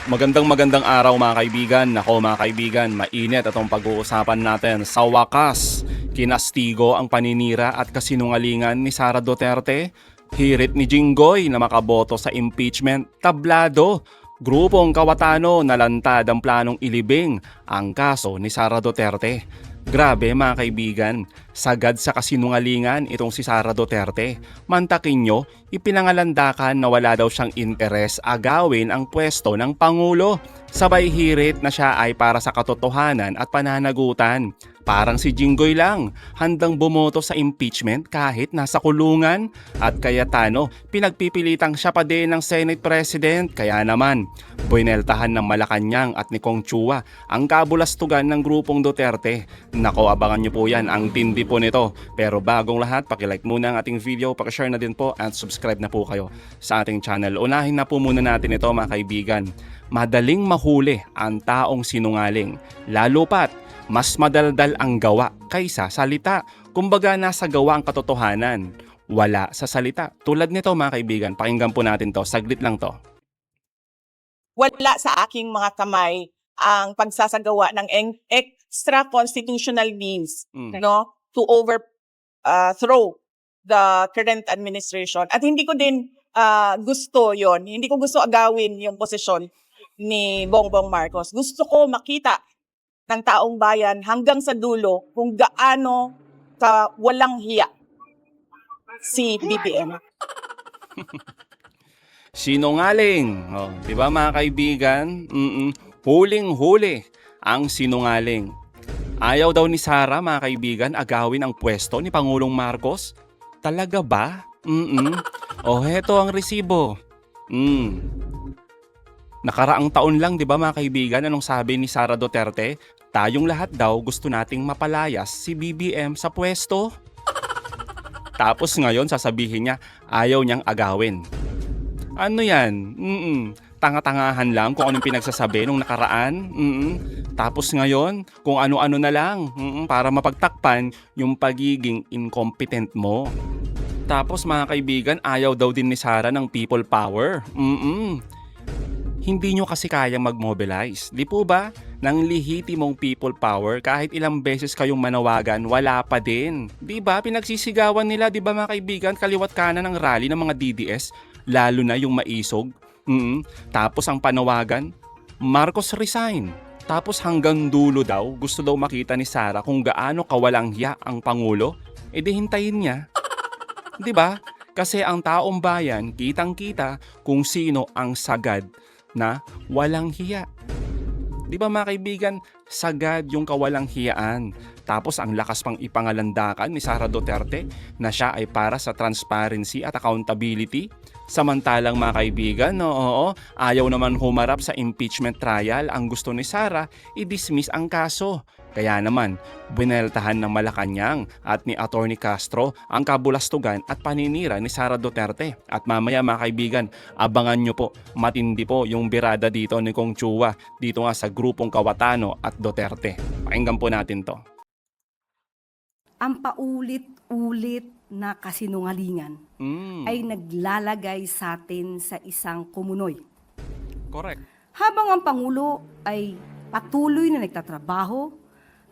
Magandang araw mga kaibigan. Nako mga kaibigan, mainit itong pag-uusapan natin. Sa wakas, kinastigo ang paninira at kasinungalingan ni Sara Duterte. Hirit ni Jinggoy na makaboto sa impeachment. Tablado. Grupong Kawatano nalantad ang planong ilibing ang kaso ni Sara Duterte. Grabe mga kaibigan, sagad sa kasinungalingan itong si Sara Duterte. Mantakin nyo, ipinangalandakan na wala daw siyang interes agawin ang pwesto ng Pangulo. Sabay hirit na siya ay para sa katotohanan at pananagutan. Parang si Jinggoy lang, handang bumoto sa impeachment kahit nasa kulungan. At Cayetano, pinagpipilitang siya pa din ng Senate President. Kaya naman, buineltahan ng Malacanang at ni Kong Chua ang kabulastugan ng grupong Duterte. Nako, abangan nyo po yan, ang tindi po nito. Pero bagong lahat, pakilike muna ang ating video, pakishare na din po at subscribe na po kayo sa ating channel. Unahin na po muna natin ito mga kaibigan. Madaling mahuli ang taong sinungaling, lalo pat mas madaldal ang gawa kaysa salita. Kumbaga nasa gawa ang katotohanan, wala sa salita. Tulad nito mga kaibigan, pakinggan po natin to, saglit lang to. Wala sa aking mga kamay ang pagsasagawa ng extra constitutional means to overthrow the current administration. At hindi ko din gusto yon. Hindi ko gusto agawin yung posisyon ni Bongbong Marcos. Gusto ko makita ng taong bayan hanggang sa dulo kung gaano ka walang hiya si BBM. Sinungaling. Oh, 'di ba mga kaibigan? Huling-huli ang sinungaling. Ayaw daw ni Sara mga kaibigan agawin ang pwesto ni Pangulong Marcos. Talaga ba? Oh, heto ang resibo. Nakaraang taon lang 'di ba mga kaibigan, anong sabi ni Sara Duterte? Tayong lahat daw gusto nating mapalayas si BBM sa pwesto. Tapos ngayon sasabihin niya ayaw niyang agawin. Ano yan? Tanga-tangahan lang kung anong pinagsasabi nung nakaraan. Tapos ngayon, kung ano-ano na lang para mapagtakpan yung pagiging incompetent mo. Tapos mga kaibigan, ayaw daw din ni Sara ng people power. Hindi nyo kasi kayang mag-mobilize. Di po ba? Nang lehitimong people power, kahit ilang beses kayong manawagan, wala pa din. Di ba? Pinagsisigawan nila, di ba mga kaibigan, kaliwat kanan ng rally ng mga DDS, lalo na yung maisog. Tapos ang panawagan, Marcos resign. Tapos hanggang dulo daw, gusto daw makita ni Sara kung gaano kawalang hiya ang Pangulo. E di hintayin niya. Di ba? Kasi ang taong bayan, kitang-kita kung sino ang sagad na walang hiya. Di ba mga kaibigan, sagad yung kawalang hiyaan. Tapos ang lakas pang ipangalandakan ni Sara Duterte na siya ay para sa transparency at accountability. Samantalang mga kaibigan, ayaw naman humarap sa impeachment trial. Ang gusto ni Sara, i-dismiss ang kaso. Kaya naman, bineltahan ng Malacanang at ni Atty. Castro ang kabulastugan at paninira ni Sara Duterte. At mamaya mga kaibigan, abangan nyo po, matindi po yung birada dito ni Kong Chua dito nga sa grupong Kawatano at Duterte. Pakinggan po natin to. Ang paulit-ulit na kasinungalingan ay naglalagay sa atin sa isang kumunoy. Correct. Habang ang Pangulo ay patuloy na nagtatrabaho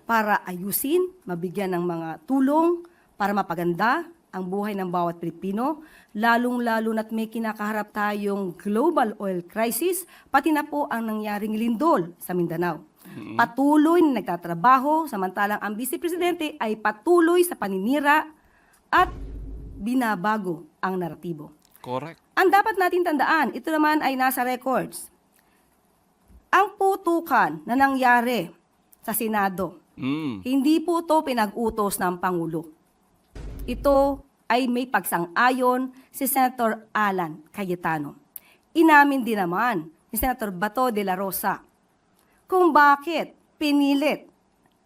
para ayusin, mabigyan ng mga tulong para mapaganda ang buhay ng bawat Pilipino, lalong-lalo na't may kinakaharap tayong global oil crisis, pati na po ang nangyaring lindol sa Mindanao. Patuloy na nagtatrabaho, samantalang ang Vice Presidente ay patuloy sa paninira at binabago ang naratibo. Correct. Ang dapat natin tandaan, ito naman ay nasa records. Ang putukan na nangyari sa Senado, hindi po ito pinag-utos ng Pangulo. Ito ay may pagsang-ayon si Senator Alan Cayetano. Inamin din naman ni Senator Bato de la Rosa kung bakit pinilit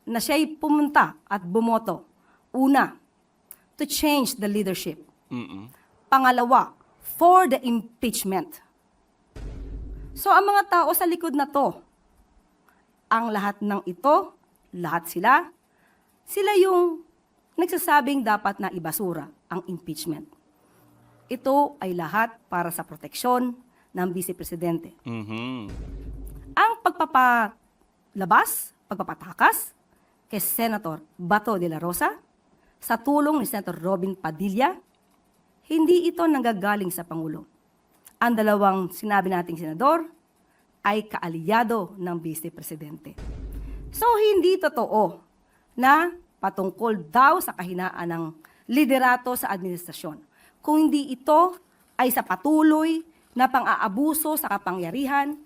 na siya'y pumunta at bumoto. Una, to change the leadership. Pangalawa, for the impeachment. So ang mga tao sa likod na to, ang lahat ng ito, lahat sila yung nagsasabing dapat na ibasura ang impeachment. Ito ay lahat para sa proteksyon ng Vice Presidente. ang pagpapatakas kay Senator Bato de la Rosa sa tulong ni Senator Robin Padilla, hindi ito nanggagaling sa Pangulo. Ang dalawang sinabi nating senador ay kaalyado ng Vice Presidente. So, hindi totoo na patungkol daw sa kahinaan ng liderato sa administrasyon. Kung hindi ito ay sa patuloy na pang-aabuso sa kapangyarihan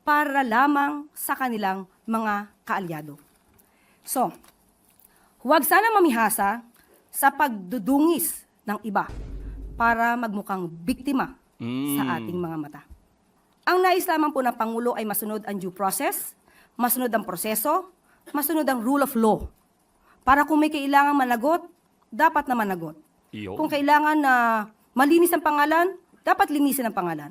para lamang sa kanilang mga kaalyado. So, huwag sana mamihasa sa pagdudungis ng iba para magmukhang biktima sa ating mga mata. Ang nais lamang po ng Pangulo ay masunod ang due process, masunod ang proseso, masunod ang rule of law. Para kung may kailangan managot, dapat na managot. Kung kailangan na malinis ang pangalan, dapat linisin ang pangalan.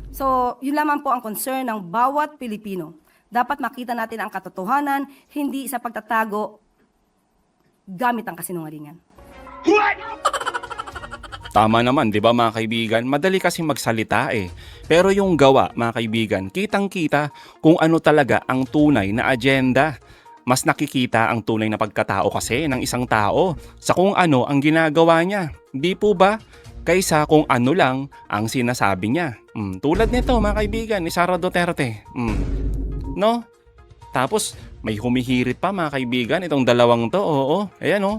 So, yun lamang po ang concern ng bawat Pilipino. Dapat makita natin ang katotohanan, hindi sa pagtatago gamit ang kasinungalingan. Tama naman, di ba mga kaibigan? Madali kasi magsalita eh. Pero yung gawa, mga kaibigan, kitang-kita kung ano talaga ang tunay na agenda. Mas nakikita ang tunay na pagkatao kasi ng isang tao sa kung ano ang ginagawa niya. Di po ba? Kaysa kung ano lang ang sinasabi niya. Tulad nito mga kaibigan ni Sara Duterte. No? Tapos may humihirit pa mga kaibigan itong dalawang to. Oo. Ayan o.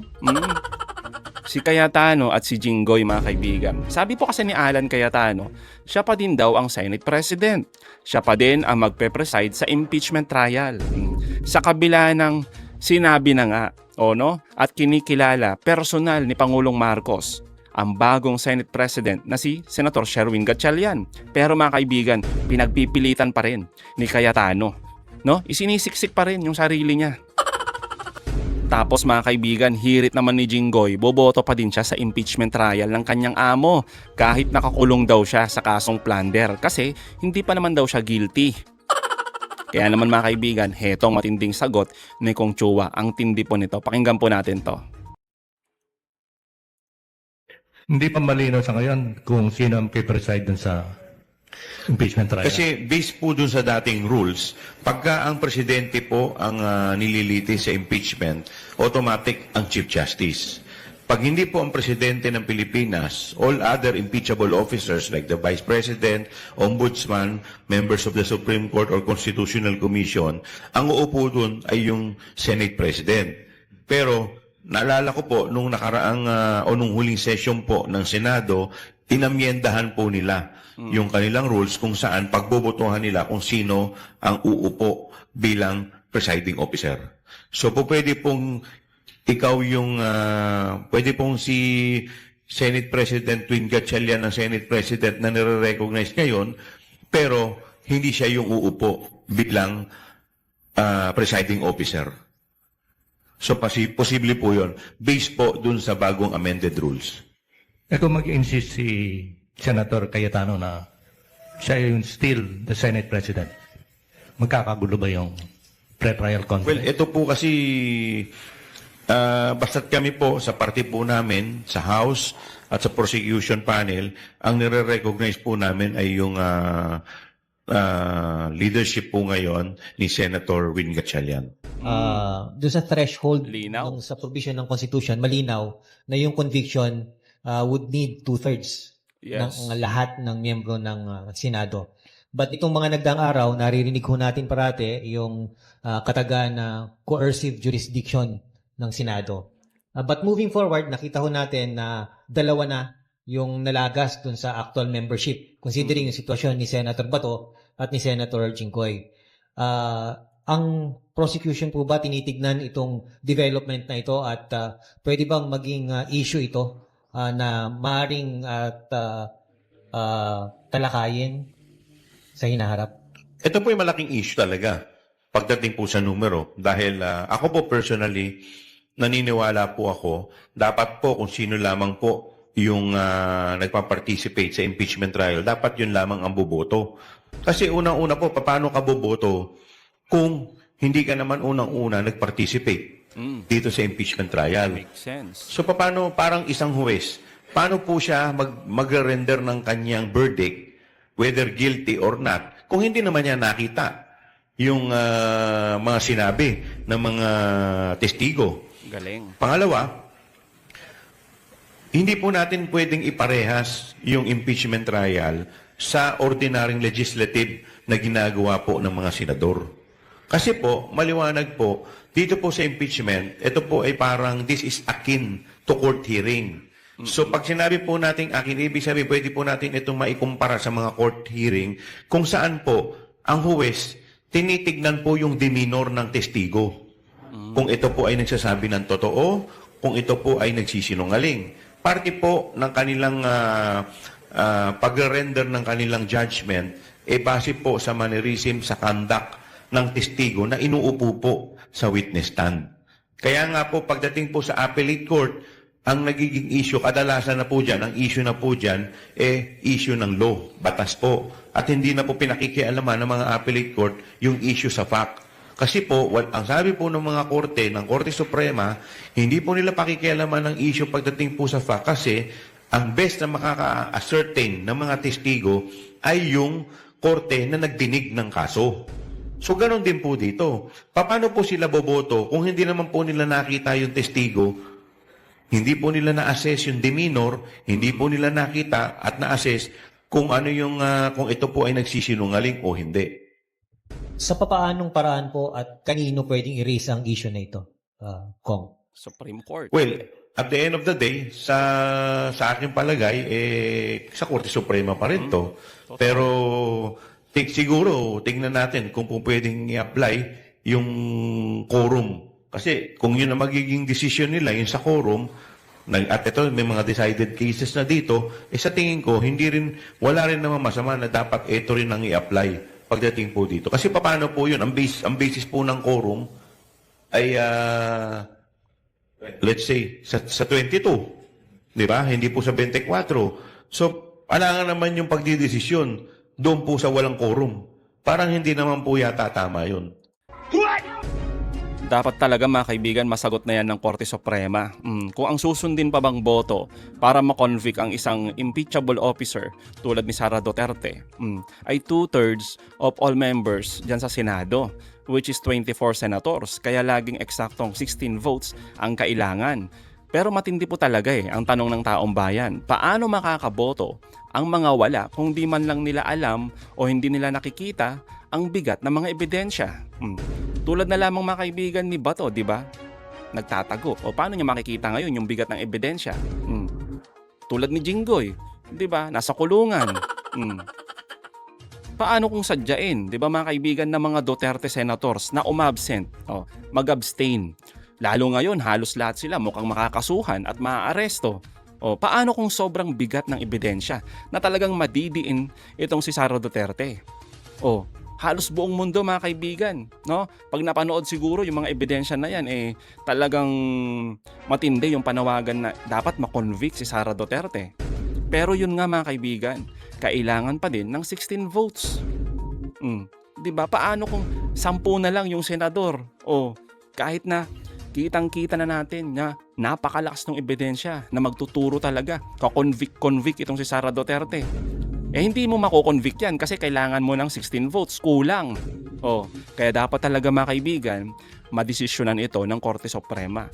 Si Cayetano at si Jinggoy mga kaibigan. Sabi po kasi ni Alan Cayetano, siya pa din daw ang Senate President. Siya pa din ang magpe-preside sa impeachment trial. Sa kabila ng sinabi na nga, at kinikilala personal ni Pangulong Marcos ang bagong Senate President na si Senator Sherwin Gatchalian. Pero mga kaibigan, pinagpipilitan pa rin ni Cayetano. Isinisiksik pa rin yung sarili niya. Tapos mga kaibigan, hirit naman ni Jinggoy, boboto pa din siya sa impeachment trial ng kanyang amo kahit nakakulong daw siya sa kasong plunder kasi hindi pa naman daw siya guilty. Kaya naman mga kaibigan, hetong matinding sagot ni Kong Chua. Ang tindi po nito. Pakinggan po natin to. Hindi pa malinaw sa ngayon kung sino ang preside dun sa impeachment trial. Kasi based po dun sa dating rules, pagka ang presidente po ang nililiti sa impeachment, automatic ang Chief Justice. Pag hindi po ang presidente ng Pilipinas, all other impeachable officers like the Vice President, Ombudsman, members of the Supreme Court or Constitutional Commission, ang uupo dun ay yung Senate President. Pero naalala ko po nung nakaraang o nung huling session po ng Senado, inamyendahan po nila yung kanilang rules kung saan pagbobotohan nila kung sino ang uupo bilang presiding officer. So po pwede pong ikaw yung, pwede pong si Senate President Twin Gatchalian ang Senate President na nire-recognize ngayon, pero hindi siya yung uupo bilang presiding officer. So posible po yun, based po dun sa bagong amended rules. Kung mag-insist si Senator Cayetano na siya yung still the Senate President, magkakagulo ba yung pre-trial conference? Well, ito po kasi, basta't kami po sa party po namin, sa House at sa prosecution panel, ang nire-recognize po namin ay yung leadership po ngayon ni Senator Win Gatchalian. Doon sa threshold Linaw. sa provision ng Constitution, malinaw na yung conviction would need 2/3 Yes. ng lahat ng miyembro ng Senado. But itong mga nagdaang araw, naririnig ho natin parate yung kataga na coercive jurisdiction ng Senado. But moving forward, nakita ho natin na dalawa na yung nalagas dun sa actual membership, considering yung sitwasyon ni Senator Bato at ni Senator Jinggoy. Ang prosecution po ba tinitignan itong development na ito at pwede bang maging issue ito na maaring talakayin sa hinaharap? Ito po yung malaking issue talaga pagdating po sa numero. Dahil ako po personally, naniniwala po ako, dapat po kung sino lamang po yung nagpa-participate sa impeachment trial, dapat yun lamang ang boboto. Kasi unang-una po, paano ka boboto kung hindi ka naman unang-una nag-participate dito sa impeachment trial? Makes sense. So paano parang isang huwes, paano po siya mag-render ng kanyang verdict, whether guilty or not, kung hindi naman niya nakita yung mga sinabi ng mga testigo. Galing. Pangalawa, hindi po natin pwedeng iparehas yung impeachment trial sa ordinaryong legislative na ginagawa po ng mga senador. Kasi po, maliwanag po, dito po sa impeachment, ito po ay parang this is akin to court hearing. So pag sinabi po natin akin, ibig sabihin, pwede po natin itong maikumpara sa mga court hearing kung saan po ang huwes tinitignan po yung demeanor ng testigo. Kung ito po ay nagsasabi ng totoo, kung ito po ay nagsisinungaling. Parte po ng kanilang pag-render ng kanilang judgment base po sa mannerism, sa conduct ng testigo na inuupo po sa witness stand. Kaya nga po, pagdating po sa appellate court, ang nagiging issue, kadalasan na po dyan, ang issue na po dyan, issue ng law, batas po. At hindi na po pinakikialaman ng mga appellate court yung issue sa fact. Kasi po, ang sabi po ng mga korte, ng Korte Suprema, hindi po nila pakikialaman ng issue pagdating po sa fact kasi ang best na makaka-ascertain ng mga testigo ay yung korte na nagdinig ng kaso. So, ganon din po dito. Paano po sila boboto kung hindi naman po nila nakita yung testigo, hindi po nila na-assess yung demeanor, hindi po nila nakita at na-assess kung ano yung, kung ito po ay nagsisinungaling o hindi. Sa papaanong paraan po at kanino pwedeng i-raise ang issue na ito, Kong? Supreme Court. Well, at the end of the day, sa aking palagay, sa Korte Suprema pa rin to. Pero siguro, tingnan natin kung pwedeng i-apply yung quorum. Kasi kung yun ang magiging decision nila, yun sa quorum, at ito, may mga decided cases na dito, sa tingin ko, wala rin naman masama na dapat ito rin ang i-apply pagdating po dito. Kasi paano po yun? Ang basis po ng quorum ay, let's say, sa 22. Di ba? Hindi po sa 24. So, alangan naman yung pagdidesisyon doon po sa walang quorum. Parang hindi naman po yata tama yun. Dapat talaga mga kaibigan masagot na yan ng Korte Suprema. Kung ang susundin pa bang boto para makonvict ang isang impeachable officer tulad ni Sara Duterte ay 2/3 of all members dyan sa Senado, which is 24 senators. Kaya laging eksaktong 16 votes ang kailangan. Pero matindi po talaga ang tanong ng taong bayan. Paano makakaboto ang mga wala kung di man lang nila alam o hindi nila nakikita ang bigat ng mga ebidensya? Tulad na lamang mga kaibigan ni Bato, di ba? Nagtatago. O paano niya makikita ngayon yung bigat ng ebidensya? Tulad ni Jinggoy, di ba? Nasa kulungan. Paano kung sadyain, di ba mga kaibigan ng mga Duterte senators na umabsent, mag-abstain? Lalo ngayon, halos lahat sila mukhang makakasuhan at maaaresto. Paano kung sobrang bigat ng ebidensya na talagang madidiin itong si Sara Duterte? Halos buong mundo mga kaibigan, no? Pag napanood siguro yung mga ebidensya na yan, talagang matindi yung panawagan na dapat makonvict si Sara Duterte. Pero yun nga mga kaibigan, kailangan pa din ng 16 votes. Diba? Paano kung 10 na lang yung senador? Kahit na kitang-kita na natin na napakalakas ng ebidensya na magtuturo talaga, kakonvict itong si Sara Duterte. Hindi mo mako-convict yan kasi kailangan mo ng 16 votes, kulang. Kaya dapat talaga mga kaibigan, madesisyonan ito ng Korte Suprema.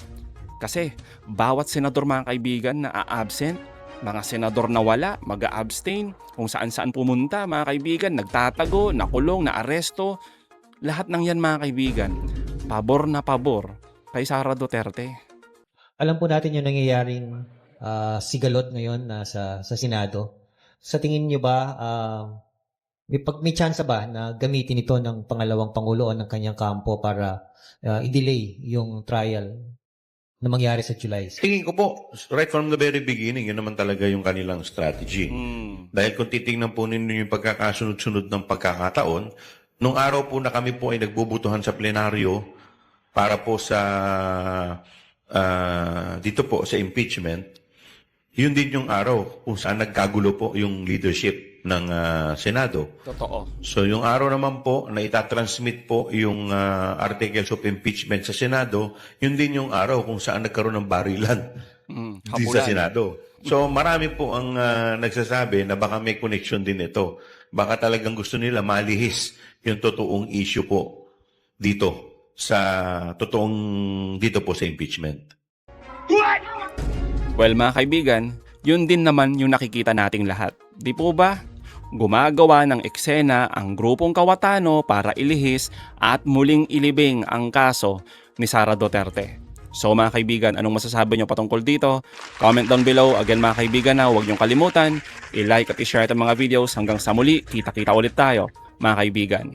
Kasi bawat senador mga kaibigan na a-absent, mga senador na wala, mag-a-abstain, kung saan-saan pumunta mga kaibigan, nagtatago, nakulong, naaresto, lahat ng yan mga kaibigan, pabor na pabor kay Sara Duterte. Alam po natin yung nangyayaring sigalot ngayon sa Senado. Sa tingin niyo ba, may chance ba na gamitin ito ng pangalawang Pangulo o ng kanyang kampo para i-delay yung trial na mangyari sa July? Tingin ko po, right from the very beginning, yun naman talaga yung kanilang strategy. Dahil kung titingnan po ninyo yung pagkakasunod-sunod ng pagkakataon, nung araw po na kami po ay nagbubutuhan sa plenaryo para po sa dito po sa impeachment, yun din yung araw kung saan nagkagulo po yung leadership ng Senado. Totoo. So yung araw naman po na itatransmit po yung articles of impeachment sa Senado, yun din yung araw kung saan nagkaroon ng barilan sa Senado. So marami po ang nagsasabi na baka may connection din ito. Baka talagang gusto nila malihis yung totoong issue po dito dito po sa impeachment. Well mga kaibigan, yun din naman yung nakikita nating lahat. Di po ba? Gumagawa ng eksena ang grupong Kawatano para ilihis at muling ilibing ang kaso ni Sara Duterte. So mga kaibigan, anong masasabi nyo patungkol dito? Comment down below. Again mga kaibigan, huwag nyong kalimutan, i-like at i-share ang mga videos. Hanggang sa muli, kita-kita ulit tayo mga kaibigan.